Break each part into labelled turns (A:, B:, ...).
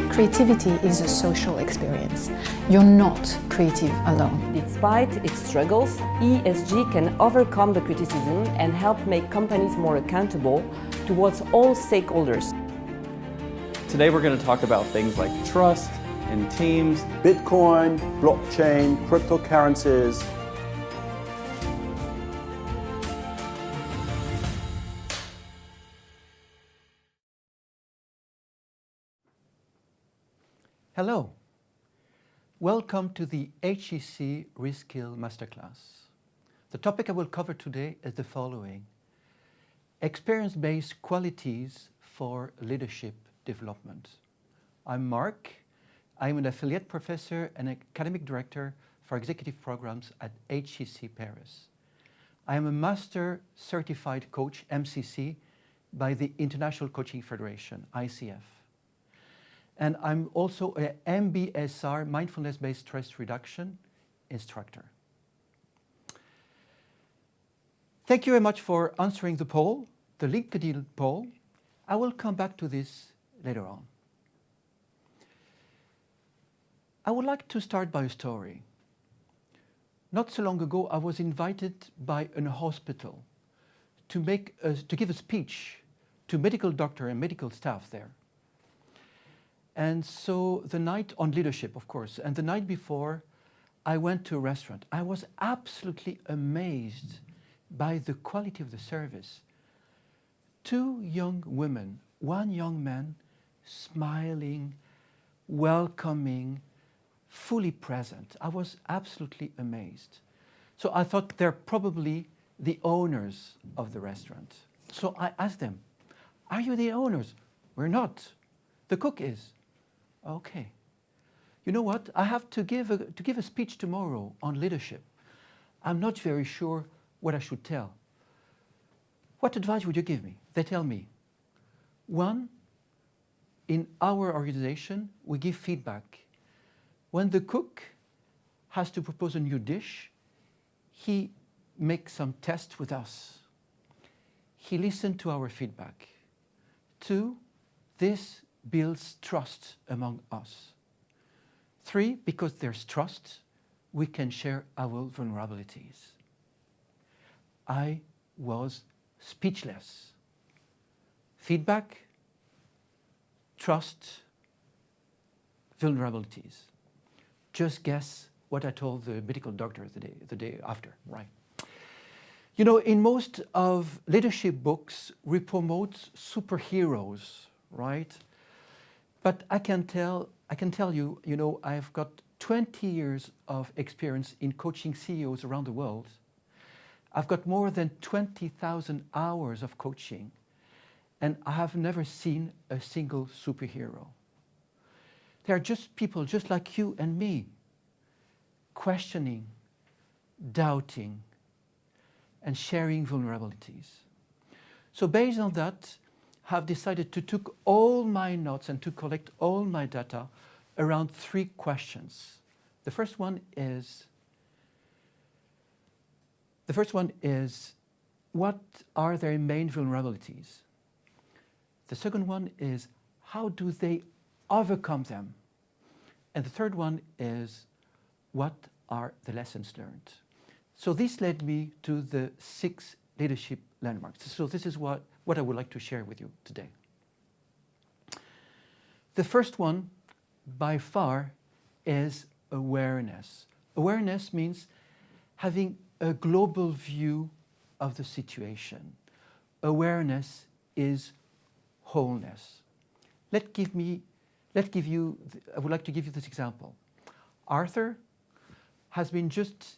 A: Creativity is a social experience. You're not creative alone.
B: Despite its struggles, ESG can overcome the criticism and help make companies more accountable towards all stakeholders.
C: Today we're going to talk about things like trust in teams,
D: Bitcoin, blockchain, cryptocurrencies.
E: Hello, welcome to the HEC RESKILL Masterclass. The topic I will cover today is the following: experience-based qualities for leadership development. I'm Marc. I'm an affiliate professor and academic director for executive programs at HEC Paris. I am a master certified coach, MCC, by the International Coaching Federation, ICF. And I'm also a MBSR, Mindfulness-Based Stress Reduction instructor. Thank you very much for answering the poll, the LinkedIn poll. I will come back to this later on. I would like to start by a story. Not so long ago, I was invited by a hospital to give a speech to medical doctor and medical staff there. And so the night on leadership, of course, and the night before, I went to a restaurant. I was absolutely amazed by the quality of the service. 2 young women, 1 young man, smiling, welcoming, fully present. I was absolutely amazed. So I thought they're probably the owners of the restaurant. So I asked them, "Are you the owners?" "We're not. The cook is." "Okay. You know what? I have to give a speech tomorrow on leadership. I'm not very sure what I should tell. What advice would you give me?" They tell me, "1, in our organization, we give feedback. When the cook has to propose a new dish, he makes some tests with us. He listens to our feedback. 2, this builds trust among us. 3, because there's trust, we can share our vulnerabilities." I was speechless. Feedback, trust, vulnerabilities. Just guess what I told the medical doctor the day after, right? You know, in most of leadership books, we promote superheroes, right? But I can tell you, you know, I've got 20 years of experience in coaching CEOs around the world. I've got more than 20,000 hours of coaching, and I have never seen a single superhero. They're just people just like you and me, questioning, doubting, and sharing vulnerabilities. So based on that, I've decided to take all my notes and to collect all my data around 3 questions. The first one is, what are their main vulnerabilities? The second one is, how do they overcome them? And the third one is, what are the lessons learned? So this led me to the 6 leadership landmarks. So this is what I would like to share with you today. The first one, by far, is awareness. Awareness means having a global view of the situation. Awareness is wholeness. I would like to give you this example. Arthur has been just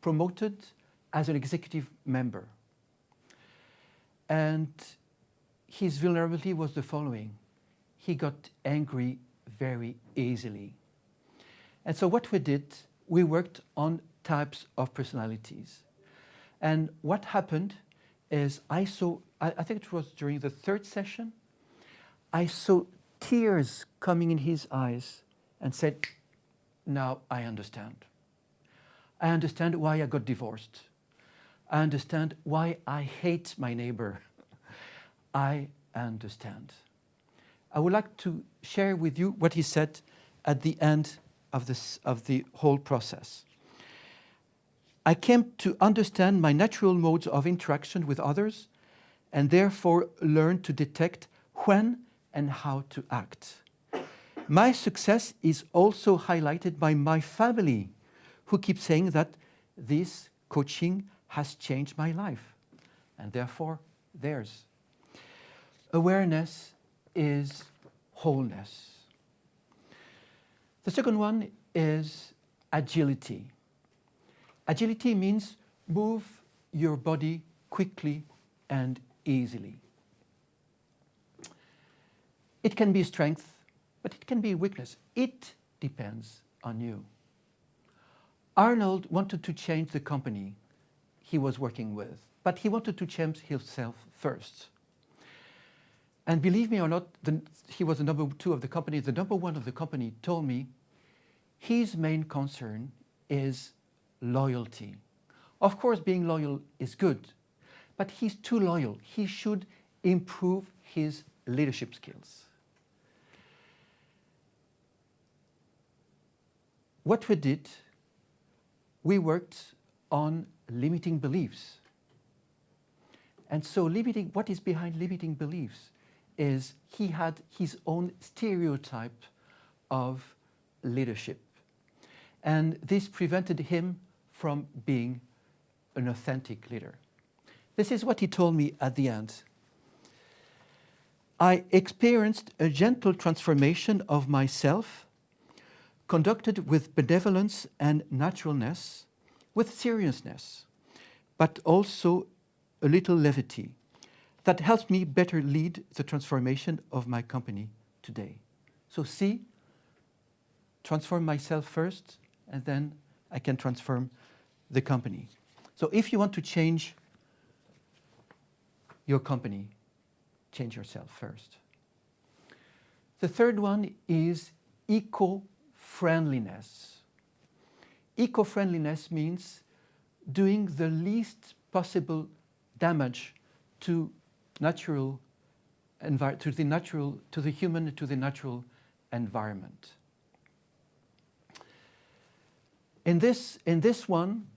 E: promoted as an executive member. And his vulnerability was the following: he got angry very easily. And so what we did, we worked on types of personalities. And what happened is I think it was during the 3rd session, I saw tears coming in his eyes and said, "Now I understand. I understand why I got divorced. I understand why I hate my neighbor. I understand. I would like to share with you what he said at the end of the whole process. I came to understand my natural modes of interaction with others and therefore learned to detect when and how to act. My success is also highlighted by my family, who keep saying that this coaching has changed my life, and therefore theirs. Awareness is wholeness. The second one is agility. Agility means move your body quickly and easily. It can be strength, but it can be weakness. It depends on you. Arnold wanted to change the company he was working with, but he wanted to change himself first. And believe me or not, he was the number 2 of the company. The number 1 of the company told me his main concern is loyalty. Of course, being loyal is good, but he's too loyal. He should improve his leadership skills. What we did, we worked on limiting beliefs. And so what is behind limiting beliefs is he had his own stereotype of leadership. And this prevented him from being an authentic leader. This is what he told me at the end. I experienced a gentle transformation of myself, conducted with benevolence and naturalness, with seriousness, but also a little levity that helps me better lead the transformation of my company today. So see, transform myself first, and then I can transform the company. So if you want to change your company, change yourself first. The third one is eco-friendliness. Eco-friendliness means doing the least possible damage to the human, to the natural environment. In this one,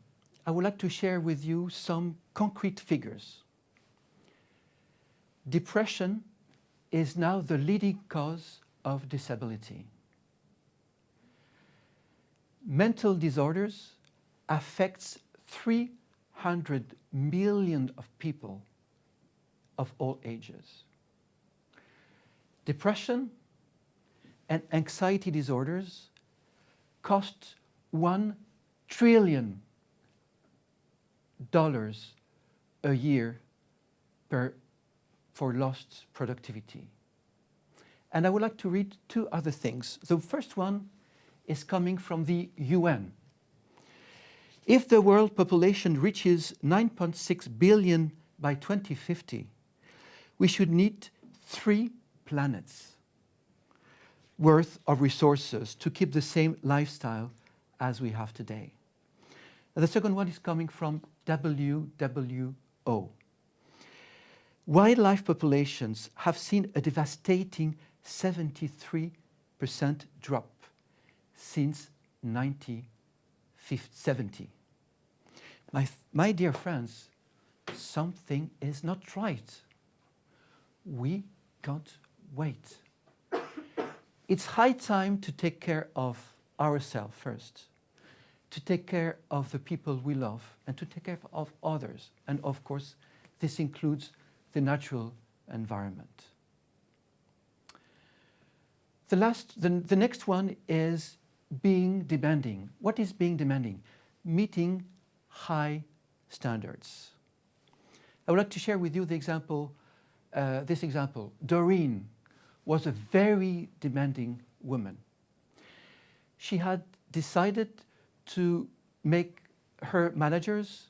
E: I would like to share with you some concrete figures. Depression is now the leading cause of disability. Mental disorders affects 300 million of people of all ages. Depression and anxiety disorders cost $1 trillion a year for lost productivity. And I would like to read 2 other things. The first one is coming from the UN. If the world population reaches 9.6 billion by 2050, we should need 3 planets worth of resources to keep the same lifestyle as we have today. And the second one is coming from WWO. Wildlife populations have seen a devastating 73% drop since 1970. My dear friends, something is not right. We can't wait. It's high time to take care of ourselves first, to take care of the people we love, and to take care of others. And of course, this includes the natural environment. The next one is being demanding. What is being demanding? Meeting high standards. I would like to share with you the example, this example. Doreen was a very demanding woman. She had decided to make her managers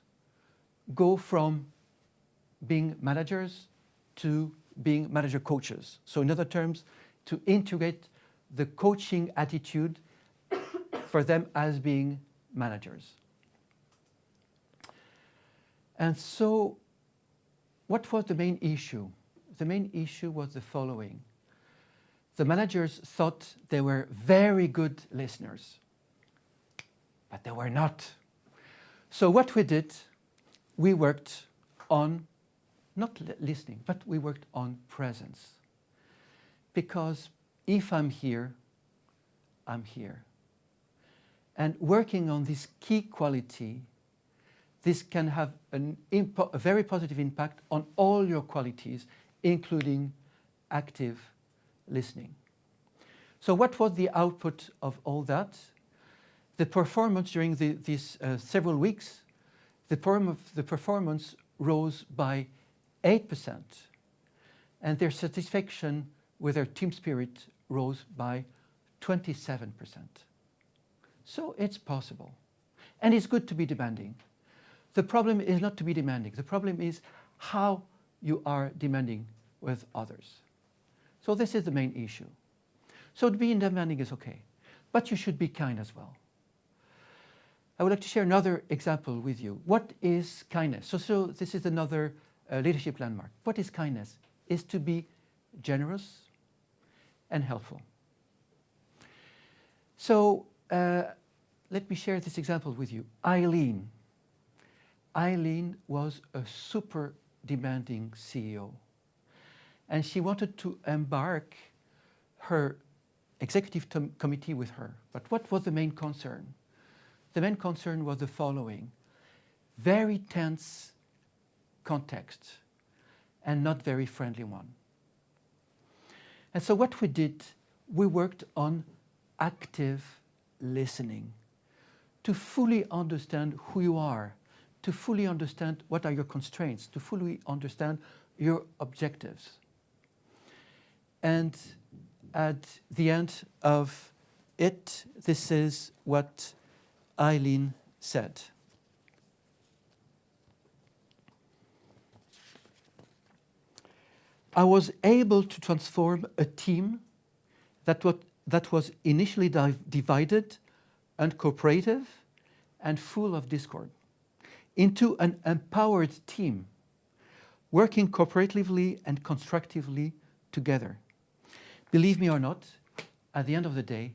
E: go from being managers to being manager coaches. So in other terms, to integrate the coaching attitude for them as being managers. And so what was the main issue? The main issue was the following. The managers thought they were very good listeners, but they were not. So what we did, we worked on, not listening, but we worked on presence. Because if I'm here, I'm here. And working on this key quality, this can have a very positive impact on all your qualities, including active listening. So what was the output of all that? The performance during these several weeks, the performance rose by 8%, and their satisfaction with their team spirit rose by 27%. So it's possible. And it's good to be demanding. The problem is not to be demanding. The problem is how you are demanding with others. So this is the main issue. So being demanding is okay, but you should be kind as well. I would like to share another example with you. What is kindness? So this is another leadership landmark. What is kindness? Is to be generous and helpful. So let me share this example with you. Eileen was a super demanding CEO, and she wanted to embark her executive committee with her. But what was the main concern? The main concern was the following: very tense context and not very friendly one. And so what we did, we worked on active listening to fully understand who you are, to fully understand what are your constraints, to fully understand your objectives. And at the end of it, this is what Eileen said. I was able to transform a team that was initially divided, uncooperative, and full of discord, into an empowered team, working cooperatively and constructively together. Believe me or not, at the end of the day,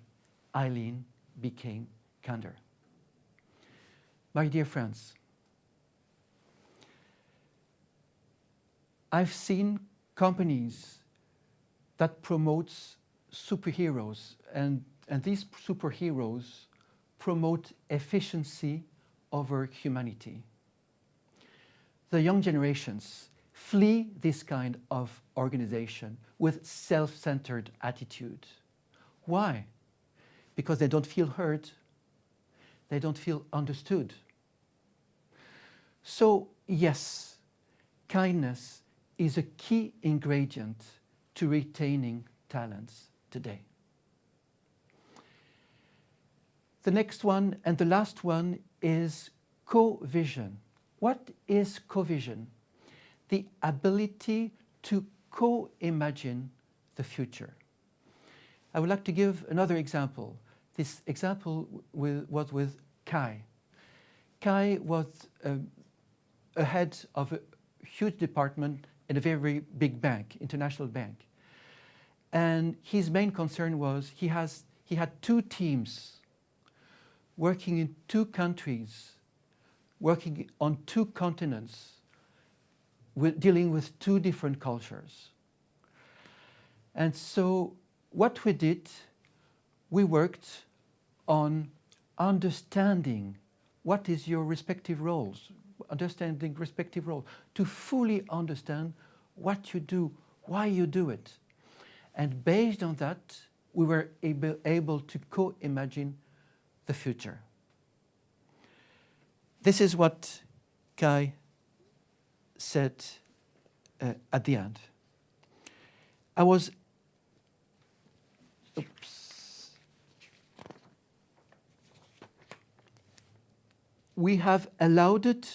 E: Eileen became kinder. My dear friends, I've seen companies that promotes superheroes, and these superheroes promote efficiency over humanity. The young generations flee this kind of organization with self-centered attitude. Why? Because they don't feel heard, they don't feel understood. So yes, kindness is a key ingredient to retaining talents today. The next one and the last one is co-vision. What is co-vision? The ability to co-imagine the future. I would like to give another example. This example was with Kai. Kai was a head of a huge department in a very big bank, international bank. And his main concern was he had two teams working in two countries, working on two continents, dealing with two different cultures. And so what we did, we worked on understanding what is your respective roles, understanding respective roles, to fully understand what you do, why you do it. And based on that, we were able to co-imagine the future. This is what Kai said at the end. We have allowed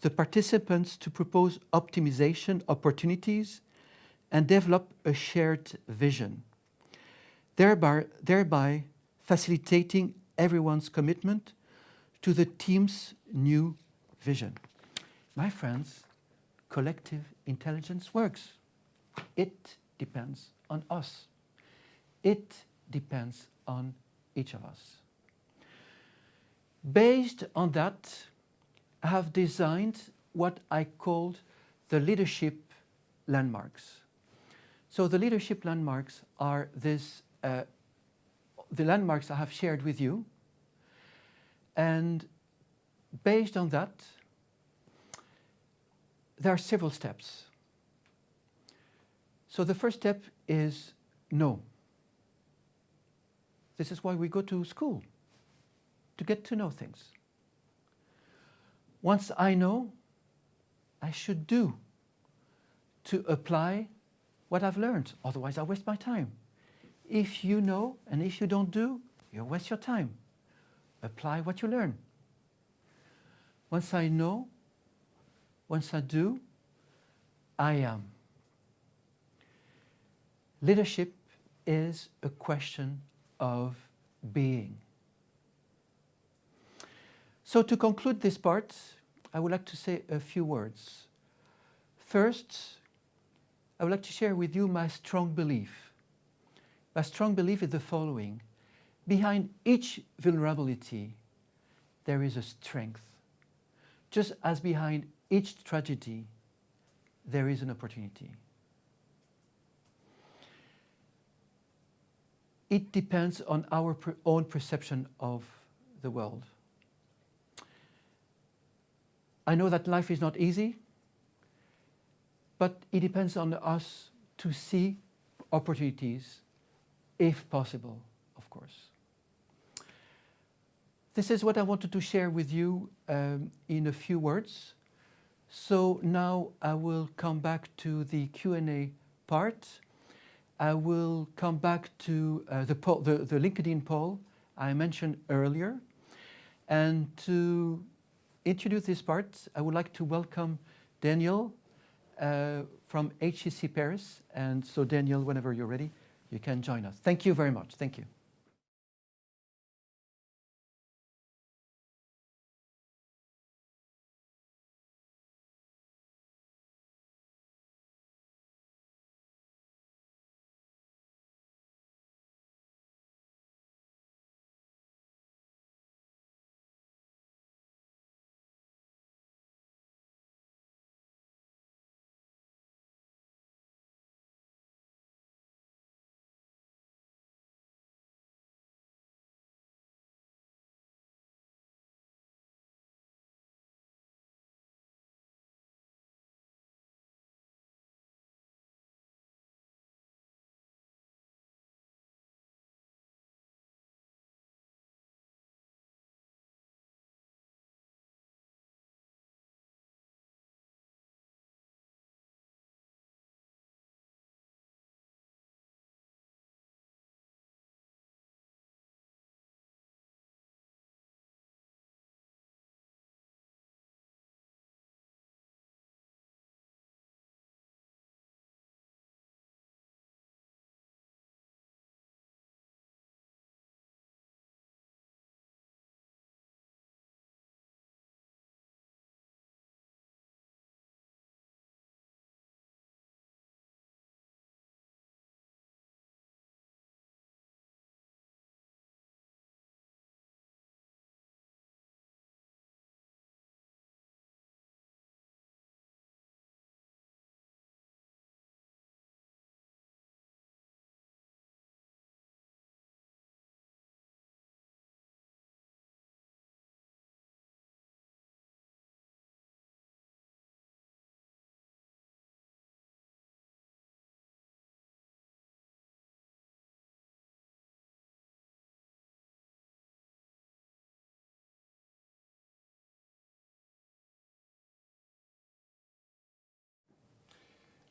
E: the participants to propose optimization opportunities and develop a shared vision, thereby facilitating everyone's commitment to the team's new vision. my friends, collective intelligence works. It depends on us. It depends on each of us. Based on that, I have designed what I called the leadership landmarks. So the leadership landmarks are the landmarks I have shared with you. And based on that, there are several steps. So the first step is know. This is why we go to school, to get to know things. Once I know, I should do to apply what I've learned. Otherwise, I waste my time. If you know and if you don't do, you waste your time. Apply what you learn. Once I know, once I do, I am. Leadership is a question of being. So to conclude this part, I would like to say a few words. First, I would like to share with you my strong belief. My strong belief is the following. Behind each vulnerability, there is a strength. Just as behind each tragedy, there is an opportunity. It depends on our own perception of the world. I know that life is not easy, but it depends on us to see opportunities, if possible, of course. This is what I wanted to share with you in a few words. So now I will come back to the Q&A part. I will come back to the LinkedIn poll I mentioned earlier. And to introduce this part, I would like to welcome Daniel from HEC Paris. And so Daniel, whenever you're ready, you can join us. Thank you very much. Thank you.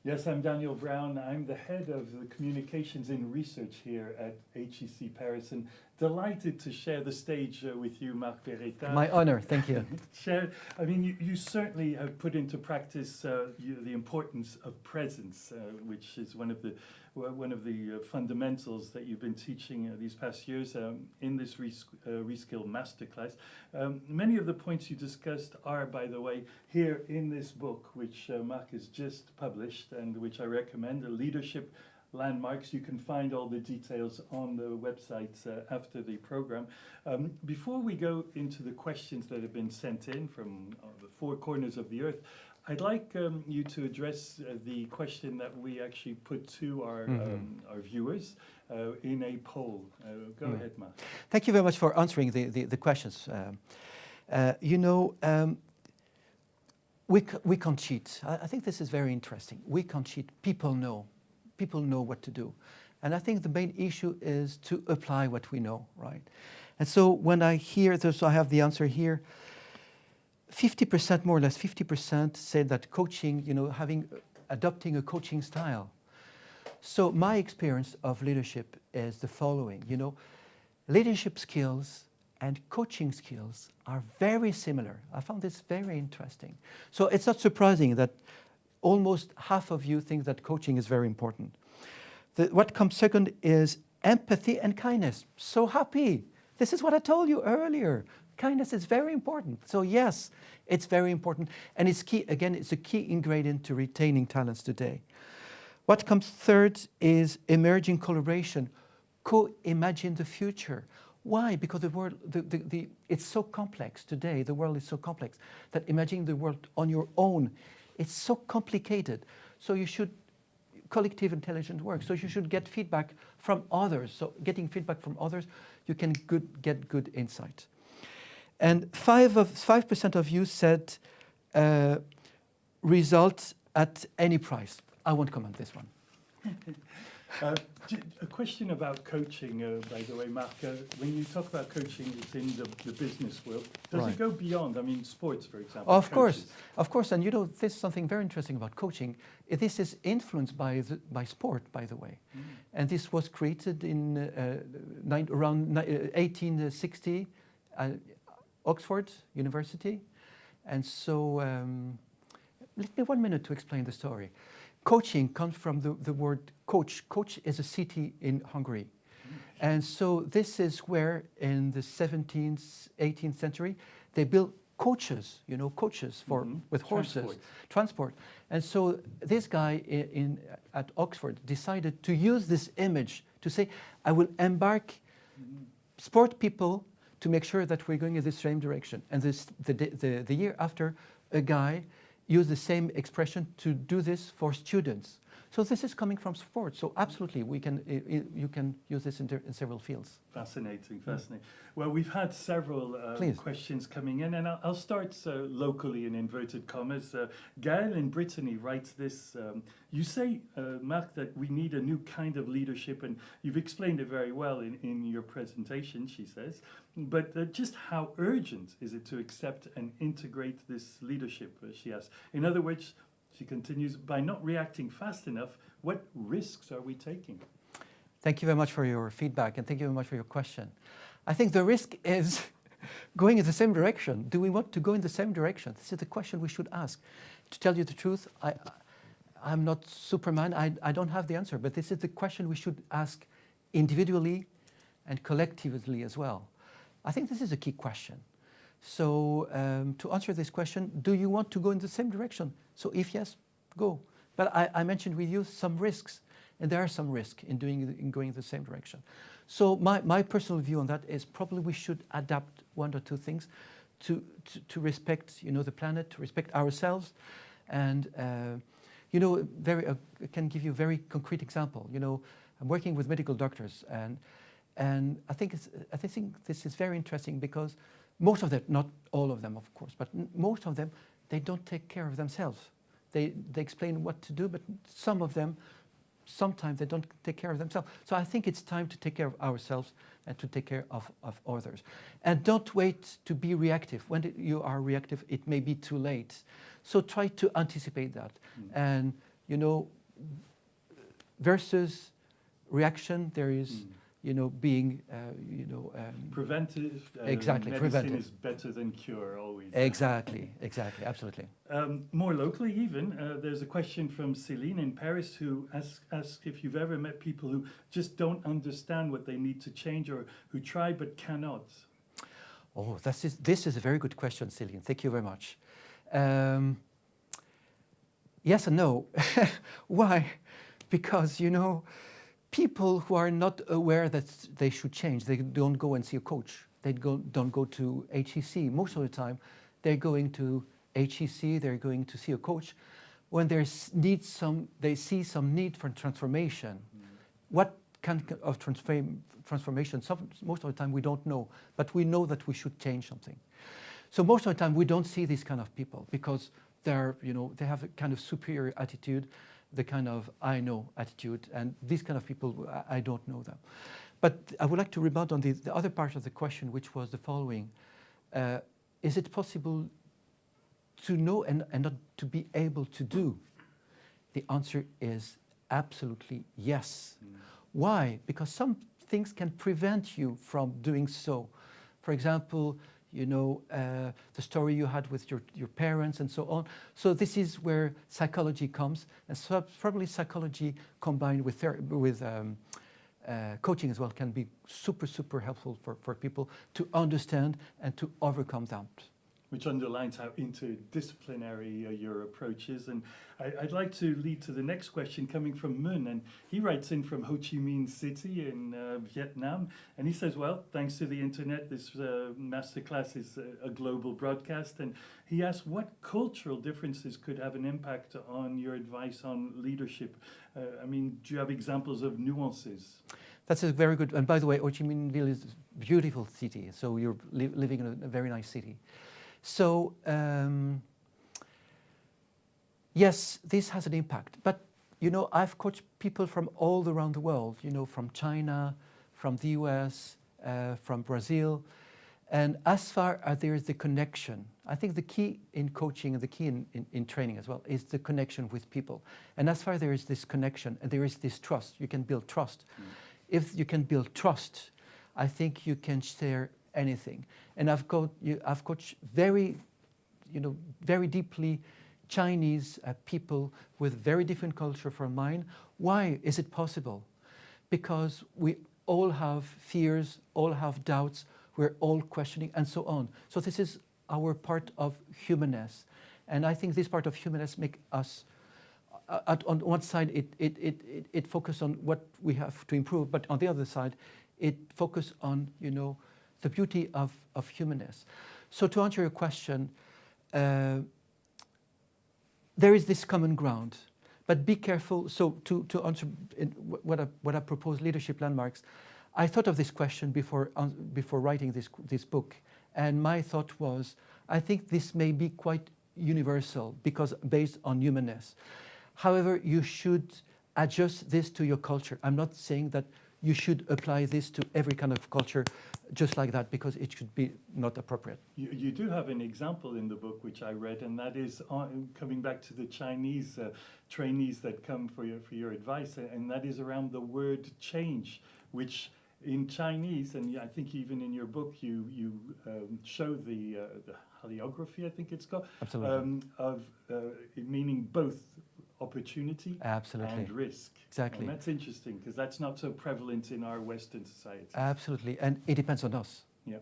F: Yes, I'm Daniel Brown. I'm the head of the communications and research here at HEC Paris, and delighted to share the stage with you, Marc Beretta.
E: My honor, thank you.
F: I mean, you certainly have put into practice the importance of presence, which is one of the fundamentals that you've been teaching these past years in this RESKILL Masterclass. Many of the points you discussed are, by the way, here in this book, which Marc has just published and which I recommend, Leadership Landmarks. You can find all the details on the website after the program. Before we go into the questions that have been sent in from the four corners of the earth, I'd like you to address the question that we actually put to our viewers in a poll. Go ahead, Marc.
E: Thank you very much for answering the questions. We can't cheat. I think this is very interesting. We can't cheat. People know what to do. And I think the main issue is to apply what we know, right? And so when I hear this, I have the answer here. 50%, more or less 50% say that coaching, adopting a coaching style. So my experience of leadership is the following, leadership skills and coaching skills are very similar. I found this very interesting. So it's not surprising that almost half of you think that coaching is very important. What comes second is empathy and kindness. So happy. This is what I told you earlier. Kindness is very important. So yes, it's very important. And it's key, again, it's a key ingredient to retaining talents today. What comes third is emerging collaboration. Co-imagine the future. Why? Because the world, it's so complex today. The world is so complex that imagining the world on your own, it's so complicated. So you should, collective intelligent work. So you should get feedback from others. So getting feedback from others, you can get good insight. And 5% of you said results at any price. I won't comment this one.
F: A question about coaching, by the way, Marc. When you talk about coaching, it's in the business world. Does it go beyond? I mean, sports, for example.
E: Of course. And there's something very interesting about coaching. This is influenced by sport, by the way. And this was created in around 1860. Oxford University. And so, let me 1 minute to explain the story. Coaching comes from the word coach. Koch is a city in Hungary. And so this is where in the 17th, 18th century, they built coaches, coaches for with horses, transport. And so this guy at Oxford decided to use this image to say, I will embark sport people to make sure that we're going in the same direction. And the year after, a guy used the same expression to do this for students. So this is coming from sport. So absolutely, you can use this in several fields.
F: Fascinating. Well, we've had several questions coming in, and I'll start locally in inverted commas. Gail in Brittany writes this. You say, Marc, that we need a new kind of leadership, and you've explained it very well in your presentation, she says. But just how urgent is it to accept and integrate this leadership, she asks. In other words, she continues, by not reacting fast enough, what risks are we taking?
E: Thank you very much for your feedback, and thank you very much for your question. I think the risk is going in the same direction. Do we want to go in the same direction? This is the question we should ask. To tell you the truth, I'm not Superman. I don't have the answer, but this is the question we should ask individually and collectively as well. I think this is a key question. So to answer this question, do you want to go in the same direction? So if yes, go. But I mentioned with you some risks, and there are some risks in going in the same direction. So my personal view on that is probably we should adapt one or two things to respect, the planet, to respect ourselves, and I can give you a very concrete example. I'm working with medical doctors, and I think this is very interesting because most of them, not all of them, of course, but most of them, they don't take care of themselves. They explain what to do, but some of them, sometimes they don't take care of themselves. So I think it's time to take care of ourselves and to take care of others. And don't wait to be reactive. When you are reactive, it may be too late. So try to anticipate that. And, versus reaction, there is being,
F: preventive.
E: Exactly,
F: medicine
E: preventive.
F: is better than cure, always.
E: Exactly, absolutely.
F: More locally, even, there's a question from Céline in Paris who asks if you've ever met people who just don't understand what they need to change, or who try but cannot.
E: Oh, this is a very good question, Céline. Thank you very much. Yes and no. Why? Because, people who are not aware that they should change, they don't go and see a coach. They don't go to HEC. Most of the time, they're going to HEC, they're going to see a coach when they see some need for transformation. What kind of transformation? Most of the time we don't know, but we know that we should change something. So most of the time we don't see these kind of people because they have a kind of superior attitude, the kind of I know attitude, and these kind of people, I don't know them. But I would like to rebound on the other part of the question, which was the following. Is it possible to know and not to be able to do? The answer is absolutely yes. Why? Because some things can prevent you from doing so. For example, the story you had with your parents and so on. So this is where psychology comes, and so probably psychology combined with coaching as well can be super helpful for people to understand and to overcome that.
F: Which underlines how interdisciplinary your approach is. And I'd like to lead to the next question coming from Mun, and he writes in from Ho Chi Minh City in Vietnam, and he says, well, thanks to the internet, this masterclass is a global broadcast, and he asks what cultural differences could have an impact on your advice on leadership. Do you have examples of nuances?
E: That's a very good, and by the way, Ho Chi Minh Ville is a beautiful city, so you're living in a very nice city. So, yes, this has an impact. But, I've coached people from all around the world, from China, from the US, from Brazil. And as far as there is the connection, I think the key in coaching and the key in training as well is the connection with people. And as far as there is this connection and there is this trust, you can build trust. If you can build trust, I think you can share anything. And I've coached very deeply Chinese people with very different culture from mine. Why is it possible? Because we all have fears, all have doubts, we're all questioning, and so on. So this is our part of humanness. And I think this part of humanness make us, on one side, it focuses on what we have to improve, but on the other side, it focuses on, the beauty of humanness. So to answer your question, there is this common ground, but be careful. So to answer what I propose, leadership landmarks, I thought of this question before writing this book, and my thought was, I think this may be quite universal because based on humanness. However, you should adjust this to your culture. I'm not saying that you should apply this to every kind of culture just like that, because it should be not appropriate.
F: You do have an example in the book which I read, and that is coming back to the Chinese trainees that come for your advice, and that is around the word change, which in Chinese, and I think even in your book you show the haliography, I think it's called,
E: absolutely,
F: of meaning both opportunity
E: absolutely
F: and risk.
E: Exactly.
F: And that's interesting because that's not so prevalent in our Western society.
E: Absolutely, and it depends on us.
F: Yeah.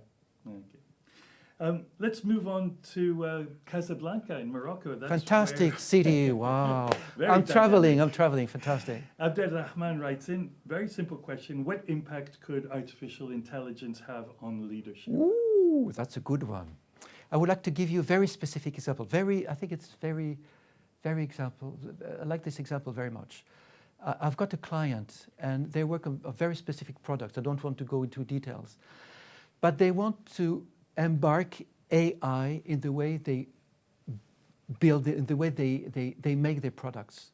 F: Okay. Let's move on to Casablanca in Morocco. That's
E: fantastic city. Wow. I'm
F: dynamic.
E: traveling. Fantastic.
F: Abdelrahman writes in, very simple question. What impact could artificial intelligence have on leadership?
E: Ooh, that's a good one. I would like to give you a very specific example. I think it's very example. I like this example very much. I've got a client and they work on a very specific product. I don't want to go into details, but they want to embark AI in the way they build it, in the way they make their products.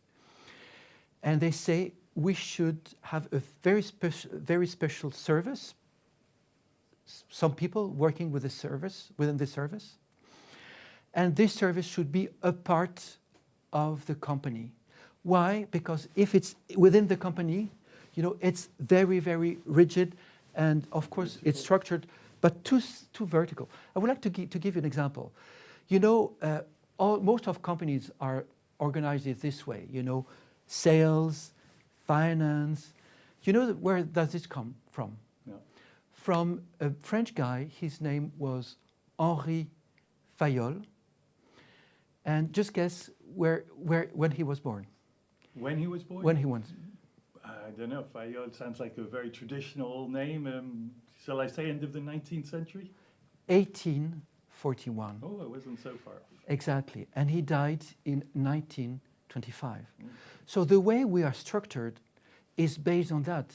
E: And they say we should have a very special service. Some people working with within the service. And this service should be a part of the company. Why? Because if it's within the company, You know, it's very, very rigid, and of course it's structured, but too vertical. I would like to give you an example. You know, most of companies are organized this way. You know, sales, finance. You know, where does this come from?
F: Yeah.
E: From a French guy. His name was Henri Fayol. And just guess when he was born.
F: When he was born?
E: When he was.
F: I don't know. Fayol sounds like a very traditional name. Shall I say end of the 19th century?
E: 1841.
F: Oh, it wasn't so far off.
E: Exactly. And he died in 1925. So the way we are structured is based on that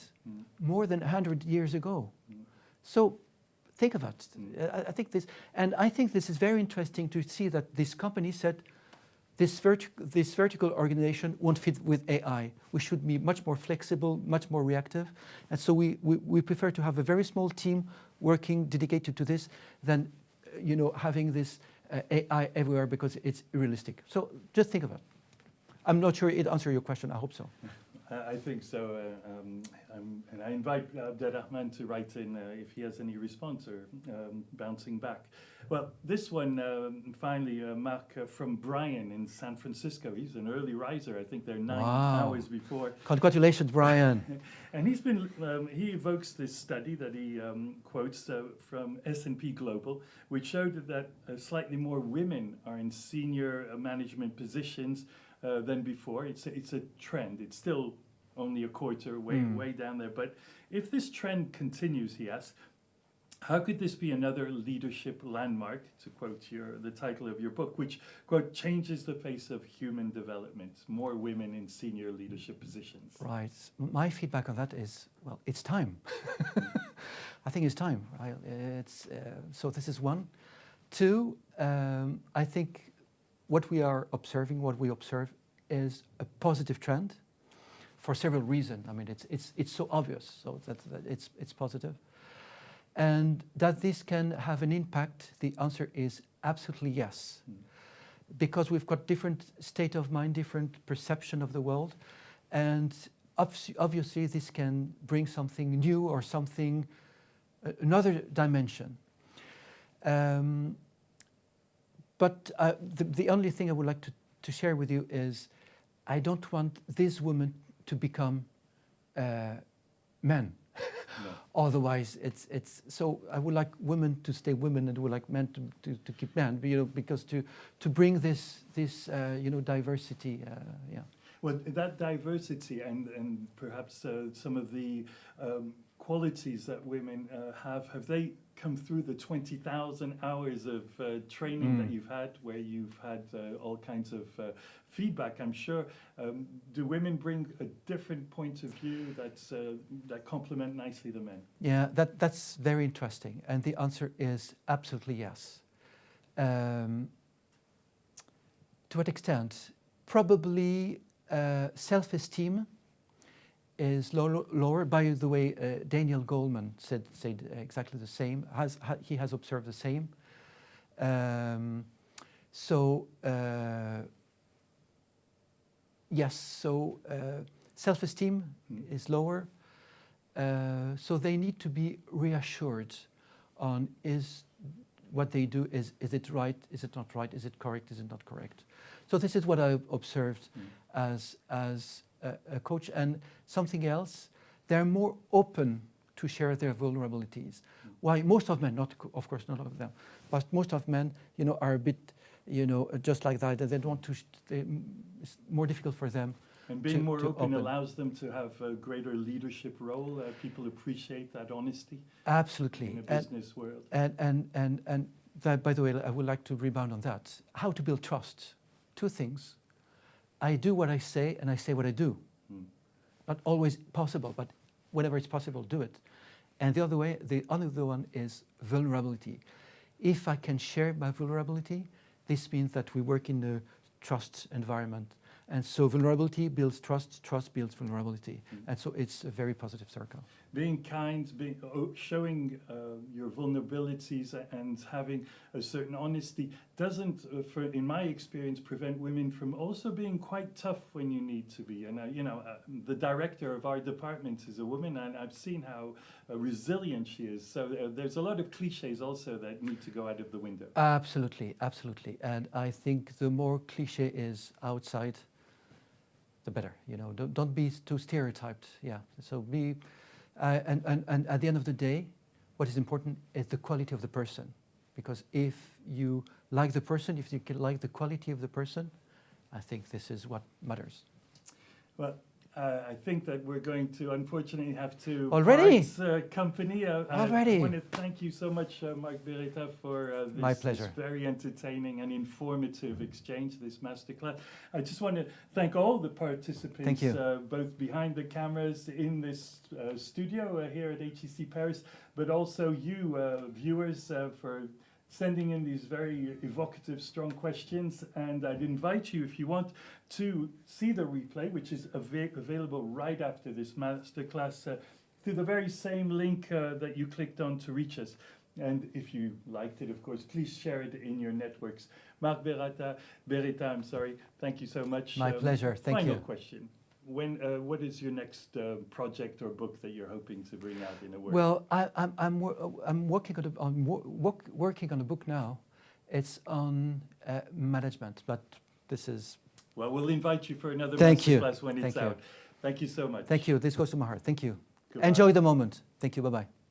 E: more than 100 years ago. So think of it. I think this is very interesting to see that this company said this vertical organization won't fit with AI. We should be much more flexible, much more reactive. And so we prefer to have a very small team working dedicated to this than you know, having this AI everywhere because it's unrealistic. So just think of it. I'm not sure it answered your question. I hope so.
F: I think so, and I invite Abderrahman to write in if he has any response or bouncing back. Well, this one, finally, Marc, from Brian in San Francisco. He's an early riser. I think they're 9 hours before.
E: Congratulations, Brian.
F: And he evokes this study that he quotes from S&P Global, which showed that slightly more women are in senior management positions than before. It's a trend. It's still only a quarter, way down there. But if this trend continues, he asks, how could this be another leadership landmark, to quote the title of your book, which, quote, changes the face of human development, more women in senior leadership positions?
E: Right. My feedback on that is, well, it's time. I think it's time. Right? So this is one. Two, I think what we observe is a positive trend for several reasons. I mean, it's so obvious, so that it's positive. And that this can have an impact, the answer is absolutely yes. Because we've got different state of mind, different perception of the world, and obviously this can bring something new or something, another dimension. But the only thing I would like to share with you is I don't want these women to become men. No. Otherwise, it's so I would like women to stay women, and I would like men to keep men. You know, because to bring this you know, diversity. Yeah.
F: Well, that diversity and perhaps some of the qualities that women have they come through the 20,000 hours of training that you've had, where you've had all kinds of feedback, I'm sure. Do women bring a different point of view that complement nicely the men? Yeah,
E: that's very interesting. And the answer is absolutely yes. To what extent? Probably self-esteem is lower. By the way, Daniel Goleman said exactly the same. He has observed the same. Yes. So self-esteem is lower. So they need to be reassured on what they do is it right? Is it not right? Is it correct? Is it not correct? So this is what I observed as a coach. And something else, they're more open to share their vulnerabilities. Why most of men, of course not all of them, but most of men, you know, are a bit, you know, just like that. They don't want to. It's more difficult for them.
F: And being more open allows them to have a greater leadership role. People appreciate that honesty.
E: Absolutely.
F: In a business world.
E: And that, by the way, I would like to rebound on that. How to build trust. Two things. I do what I say, and I say what I do. Not always possible, but whenever it's possible, do it. And the other one is vulnerability. If I can share my vulnerability, this means that we work in a trust environment. And so vulnerability builds trust, trust builds vulnerability. And so it's a very positive circle.
F: being kind, showing your vulnerabilities and having a certain honesty doesn't, in my experience, prevent women from also being quite tough when you need to be. And the director of our department is a woman, and I've seen how resilient she is. So there's a lot of cliches also that need to go out of the window.
E: Absolutely, absolutely. And I think the more cliche is outside, the better. Don't be too stereotyped. Yeah. So be, and at the end of the day, what is important is the quality of the person, because if you like the person, if you can like the quality of the person, I think this is what matters.
F: Well, I think that we're going to unfortunately have to
E: Already?
F: part company.
E: Already?
F: I want to thank you so much, Marc Beretta, for
E: My pleasure.
F: This very entertaining and informative exchange, this masterclass. I just want to thank all the participants,
E: Thank you.
F: both behind the cameras in this studio here at HEC Paris, but also you, viewers, for sending in these very evocative, strong questions. And I'd invite you, if you want to see the replay, which is available right after this masterclass, through the very same link that you clicked on to reach us. And if you liked it, of course, please share it in your networks. Marc Beretta, I'm sorry, thank you so much.
E: My pleasure, thank you.
F: Final question. What is your next project or book that you're hoping to bring out in a word?
E: Well, I'm working on a book now. It's on management, but this is.
F: Well, we'll invite you for another
E: Thank you.
F: masterclass when it's
E: Thank you.
F: out. Thank you so much.
E: Thank you. This goes to my heart. Thank you.
F: Goodbye.
E: Enjoy the moment. Thank you. Bye-bye.